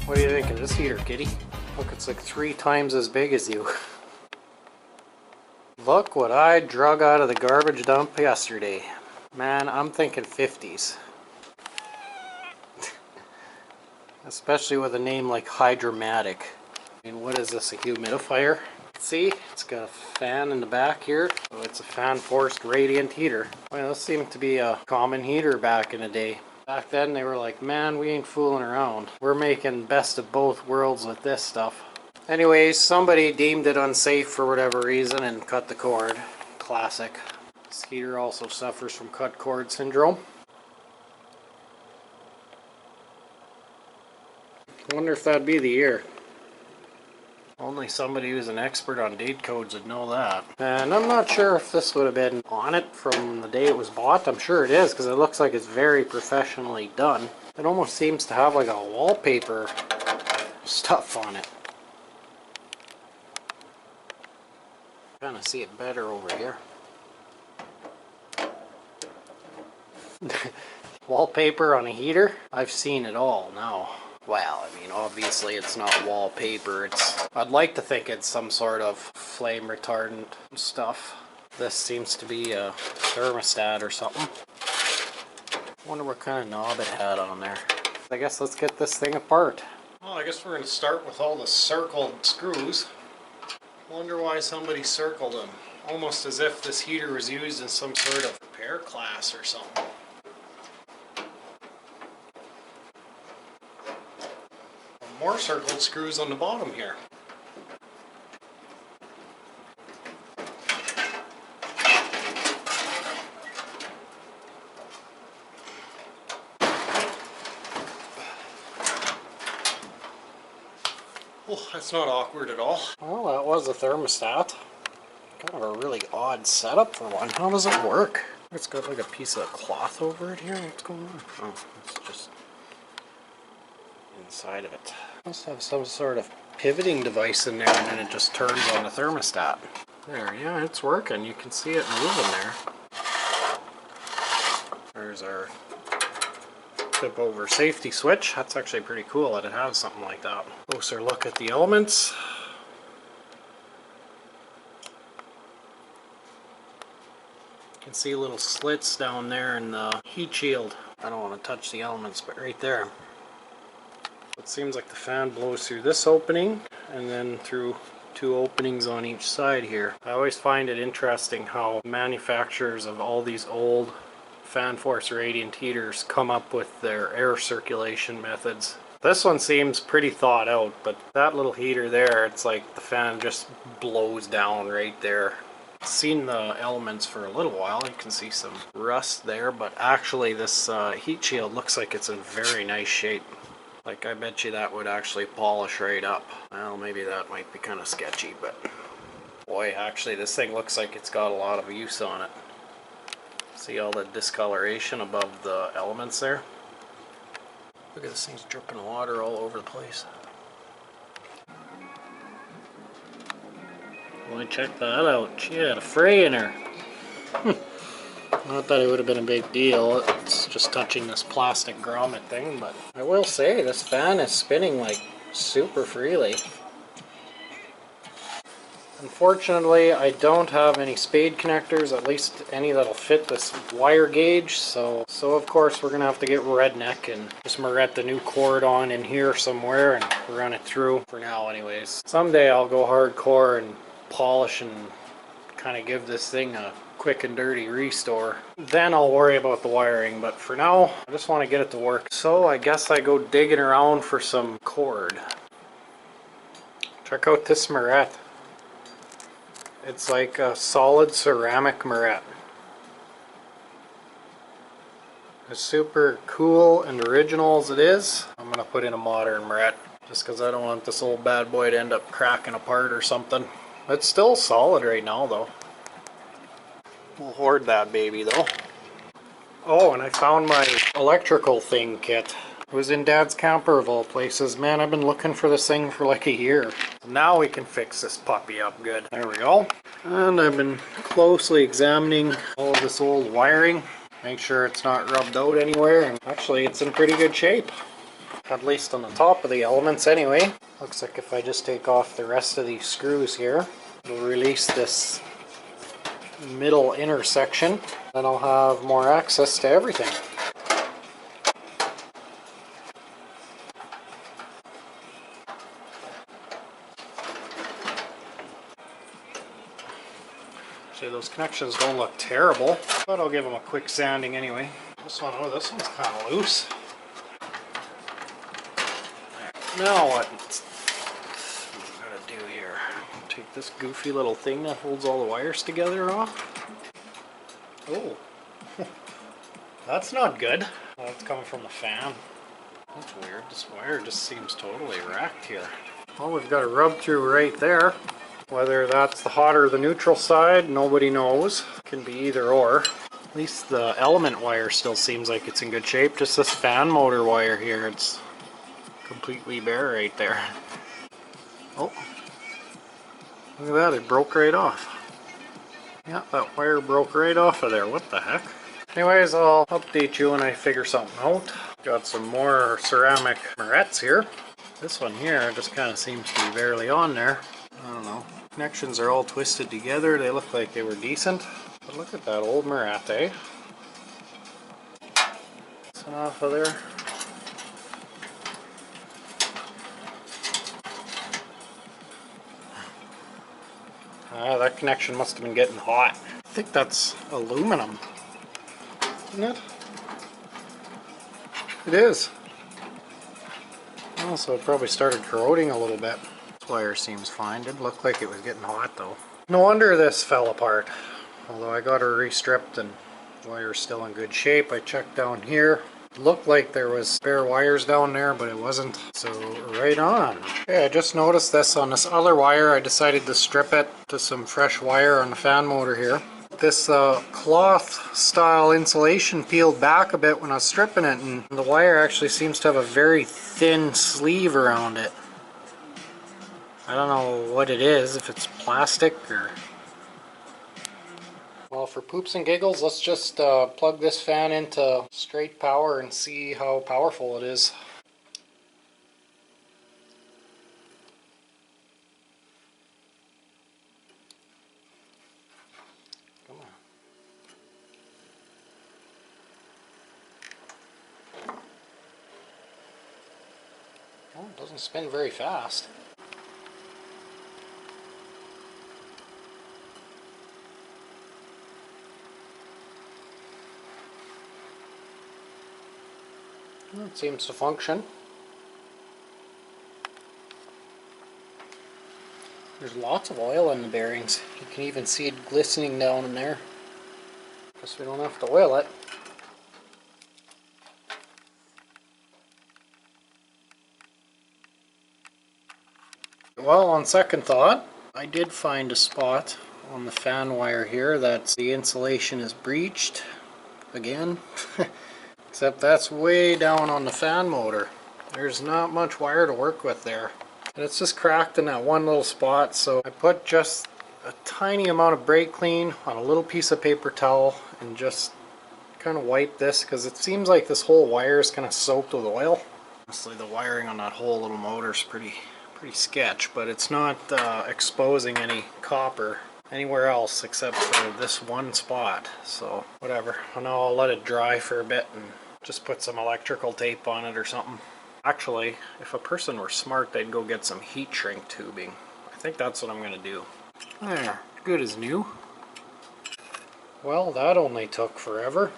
What do you think of this heater, kitty? Look, it's like 3 times as big as you. Look what I drug out of the garbage dump yesterday. Man, I'm thinking 50s. Especially with a name like Hydromatic. I mean, what is this, a humidifier? See, it's got a fan in the back here. So it's a fan-forced radiant heater. Well, this seemed to be a common heater back in the day. Back then they were like, man, we ain't fooling around. We're making best of both worlds with this stuff. Anyways, somebody deemed it unsafe for whatever reason and cut the cord. Classic. This heater also suffers from cut cord syndrome. I wonder if that'd be the year. Only somebody who's an expert on date codes would know that. And I'm not sure if this would have been on it from the day it was bought. I'm sure it is, because it looks like it's very professionally done. It almost seems to have like a wallpaper stuff on it. Kind of see it better over here. Wallpaper on a heater? I've seen it all now. Well, I mean, obviously it's not wallpaper. I'd like to think it's some sort of flame retardant stuff. This seems to be a thermostat or something. Wonder what kind of knob it had on there. I guess let's get this thing apart. Well, I guess we're going to start with all the circled screws. Wonder why somebody circled them. Almost as if this heater was used in some sort of repair class or something. More circled screws on the bottom here. Oh, that's not awkward at all. Well, that was a thermostat. Kind of a really odd setup for one. How does it work? It's got like a piece of cloth over it here. What's going on? Oh, it's just inside of it. Must have some sort of pivoting device in there, and then it just turns on the thermostat. There, yeah, it's working. You can see it moving there. There's our tip over safety switch. That's actually pretty cool that it has something like that. Closer look at the elements. You can see little slits down there in the heat shield. I don't want to touch the elements, but right there. It seems like the fan blows through this opening and then through 2 openings on each side here. I always find it interesting how manufacturers of all these old fan force radiant heaters come up with their air circulation methods. This one seems pretty thought out, but that little heater there, it's like the fan just blows down right there. I've seen the elements for a little while. You can see some rust there, but actually this heat shield looks like it's in very nice shape. Like, I bet you that would actually polish right up. Well, maybe that might be kind of sketchy, but boy, actually this thing looks like it's got a lot of use on it. See all the discoloration above the elements there? Look at this thing's dripping water all over the place. Boy, check that out. She had a fray in her. Not that it would have been a big deal, it's just touching this plastic grommet thing, but I will say this fan is spinning like super freely. Unfortunately, I don't have any spade connectors, at least any that'll fit this wire gauge, so of course we're going to have to get redneck and just marret the new cord on in here somewhere and run it through, for now anyways. Someday I'll go hardcore and polish and kind of give this thing a quick and dirty restore. Then I'll worry about the wiring, but for now I just want to get it to work. So I guess I go digging around for some cord. Check out this marret. It's like a solid ceramic marret. As super cool and original as it is, I'm gonna put in a modern marret just because I don't want this old bad boy to end up cracking apart or something. It's still solid right now though. We'll hoard that baby though. Oh, and I found my electrical thing kit. It was in Dad's camper of all places. Man, I've been looking for this thing for like a year. Now we can fix this puppy up good. There we go. And I've been closely examining all of this old wiring. Make sure it's not rubbed out anywhere. And actually, it's in pretty good shape. at least on the top of the elements anyway. Looks like if I just take off the rest of these screws here, it'll release this middle intersection, then I'll have more access to everything. See, those connections don't look terrible, but I'll give them a quick sanding anyway. This one's kind of loose. Now what I'm gonna do here? Take this goofy little thing that holds all the wires together off. Oh, that's not good. That's coming from the fan. That's weird. This wire just seems totally racked here. Well, we've got a rub through right there. Whether that's the hot or the neutral side, nobody knows. Can be either or. At least the element wire still seems like it's in good shape. Just this fan motor wire here, it's completely bare right there. Oh, look at that, it broke right off. Yeah, that wire broke right off of there. What the heck? Anyways, I'll update you when I figure something out. Got some more ceramic morettes here. This one here just kind of seems to be barely on there. I don't know. Connections are all twisted together. They look like they were decent. But look at that old moret, eh? It's off of there. That connection must have been getting hot. I think that's aluminum, isn't it? It is. Oh, so it probably started corroding a little bit. This wire seems fine. Didn't look like it was getting hot though. No wonder this fell apart. Although I got her restripped and the wire's still in good shape. I checked down here. It looked like there was spare wires down there, but it wasn't. So right on. Okay, I just noticed this on this other wire. I decided to strip it to some fresh wire on the fan motor here. This cloth style insulation peeled back a bit when I was stripping it, and the wire actually seems to have a very thin sleeve around it. I don't know what it is, if it's plastic or... Well, for poops and giggles, let's just plug this fan into straight power and see how powerful it is. Come on. Oh, it doesn't spin very fast. It seems to function. There's lots of oil in the bearings. You can even see it glistening down in there. Guess we don't have to oil it. Well, on second thought, I did find a spot on the fan wire here that the insulation is breached again. Except that's way down on the fan motor. There's not much wire to work with there. And it's just cracked in that one little spot, so I put just a tiny amount of brake clean on a little piece of paper towel and just kind of wipe this, because it seems like this whole wire is kind of soaked with oil. Honestly, the wiring on that whole little motor is pretty sketch, but it's not exposing any copper anywhere else except for this one spot. So whatever. Now I'll let it dry for a bit and just put some electrical tape on it or something. Actually, if a person were smart, they'd go get some heat shrink tubing. I think that's what I'm gonna do. There, good as new. Well, that only took forever.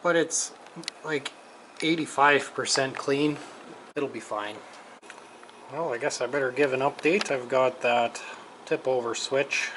But it's like 85% clean. It'll be fine. Well, I guess I better give an update. I've got that tip over switch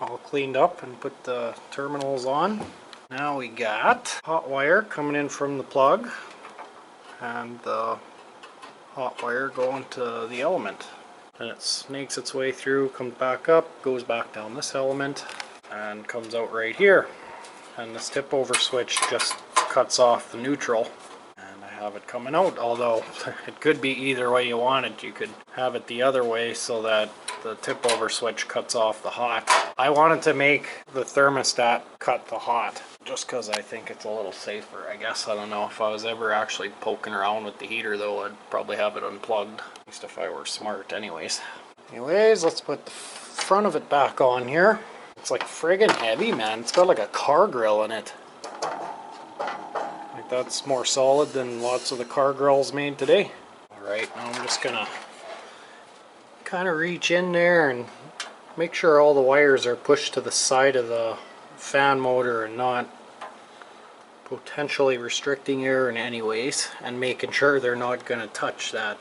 all cleaned up and put the terminals on. Now we got hot wire coming in from the plug and the hot wire going to the element. And it snakes its way through, comes back up, goes back down this element and comes out right here. And this tip over switch just cuts off the neutral. And I have it coming out, although it could be either way you want it. You could have it the other way so that the tip over switch cuts off the hot. I wanted to make the thermostat cut the hot just because I think it's a little safer, I guess. I don't know if I was ever actually poking around with the heater though, I'd probably have it unplugged, at least if I were smart anyways. Anyways, let's put the front of it back on here. It's like friggin' heavy, man. It's got like a car grill in it. Like that's more solid than lots of the car grills made today. Alright, now I'm just gonna kind of reach in there and make sure all the wires are pushed to the side of the fan motor and not potentially restricting air in any ways, and making sure they're not going to touch that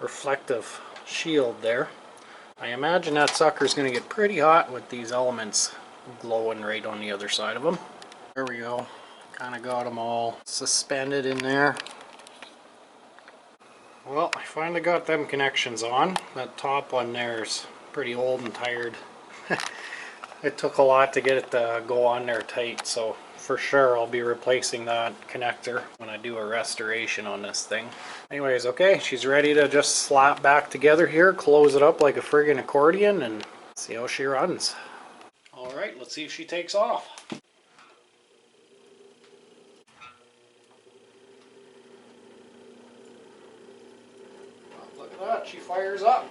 reflective shield there. I imagine that sucker's going to get pretty hot with these elements glowing right on the other side of them. There we go. Kind of got them all suspended in there. Well, I finally got them connections on. That top one there is pretty old and tired. It took a lot to get it to go on there tight, so for sure I'll be replacing that connector when I do a restoration on this thing. Anyways, okay, she's ready to just slap back together here, close it up like a friggin' accordion, and see how she runs. Alright, let's see if she takes off. Look at that, she fires up.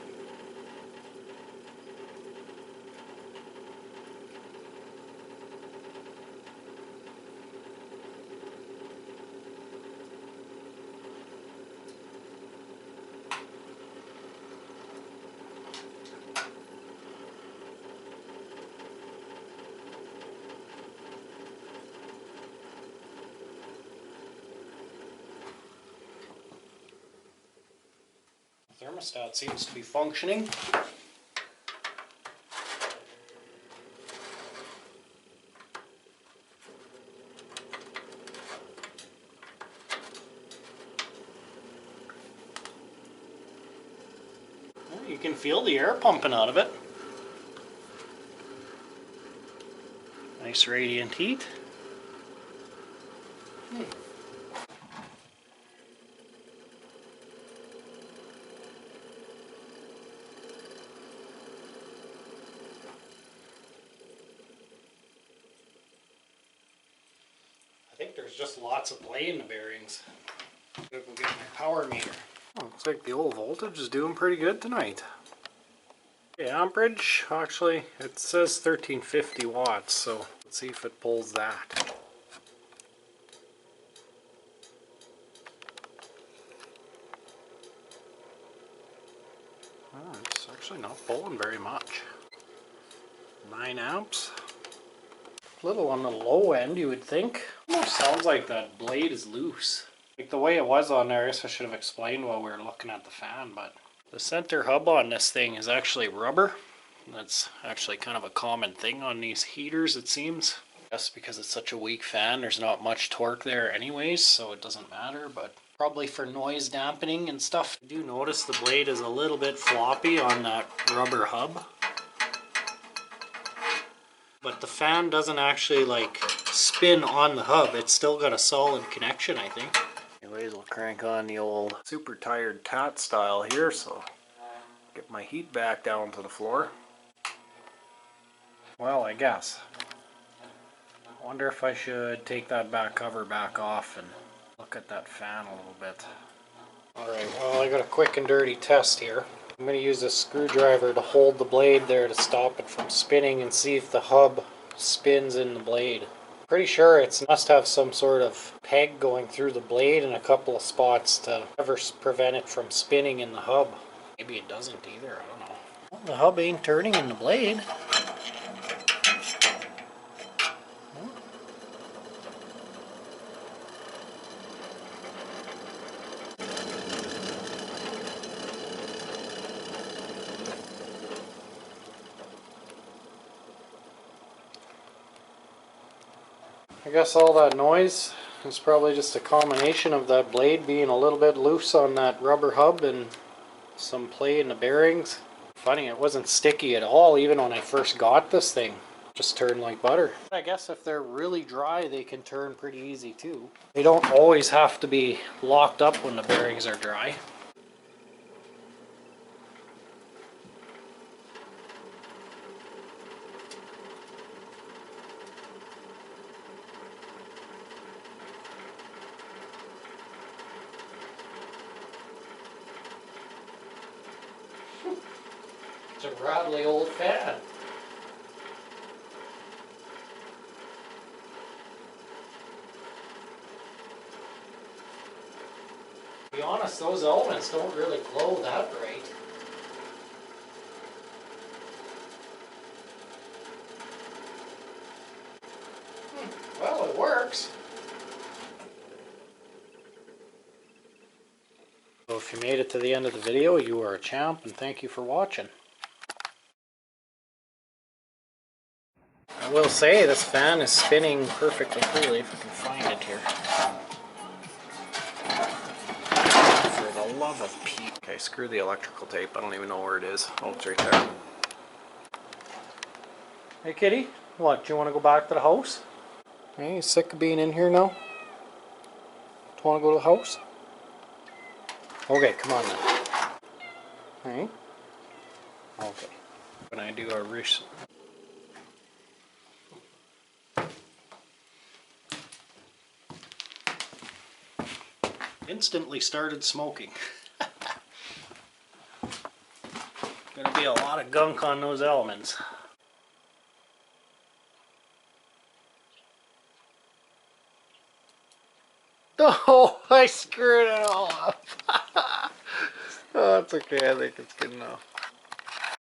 The thermostat seems to be functioning. You can feel the air pumping out of it. Nice radiant heat. I think there's just lots of play in the bearings. I'm gonna go get my power meter. Oh, looks like the old voltage is doing pretty good tonight. Okay, amperage, actually it says 1350 watts, so let's see if it pulls that. Oh, it's actually not pulling very much. 9 amps. Little on the low end, you would think. Almost sounds like that blade is loose. Like the way it was on there, I guess I should have explained while we were looking at the fan, but the center hub on this thing is actually rubber. That's actually kind of a common thing on these heaters, it seems. Just because it's such a weak fan, there's not much torque there anyways, so it doesn't matter, but probably for noise dampening and stuff. I do notice the blade is a little bit floppy on that rubber hub. But the fan doesn't actually like spin on the hub. It's still got a solid connection, I think. Anyways, we'll crank on the old super tired cat style here, so get my heat back down to the floor. Well, I guess. I wonder if I should take that back cover back off and look at that fan a little bit. Alright, well, I got a quick and dirty test here. I'm going to use a screwdriver to hold the blade there to stop it from spinning and see if the hub spins in the blade. Pretty sure it must have some sort of peg going through the blade in a couple of spots to ever prevent it from spinning in the hub. Maybe it doesn't either, I don't know. Well, the hub ain't turning in the blade. I guess all that noise is probably just a combination of that blade being a little bit loose on that rubber hub and some play in the bearings. Funny, it wasn't sticky at all even when I first got this thing. Just turned like butter. I guess if they're really dry they can turn pretty easy too. They don't always have to be locked up when the bearings are dry. rattly old fan. To be honest, those elements don't really glow that bright. Well, it works. So if you made it to the end of the video, you are a champ, and thank you for watching. I will say this fan is spinning perfectly freely, if I can find it here. For the love of Pete. Okay, screw the electrical tape. I don't even know where it is. Oh, it's right there. Hey kitty, what, do you want to go back to the house? Hey, you sick of being in here now? Do you want to go to the house? Okay, come on now. Hey? Okay. When I do a instantly started smoking. Gonna be a lot of gunk on those elements. Oh, I screwed it all up. Oh, that's okay. I think it's good enough.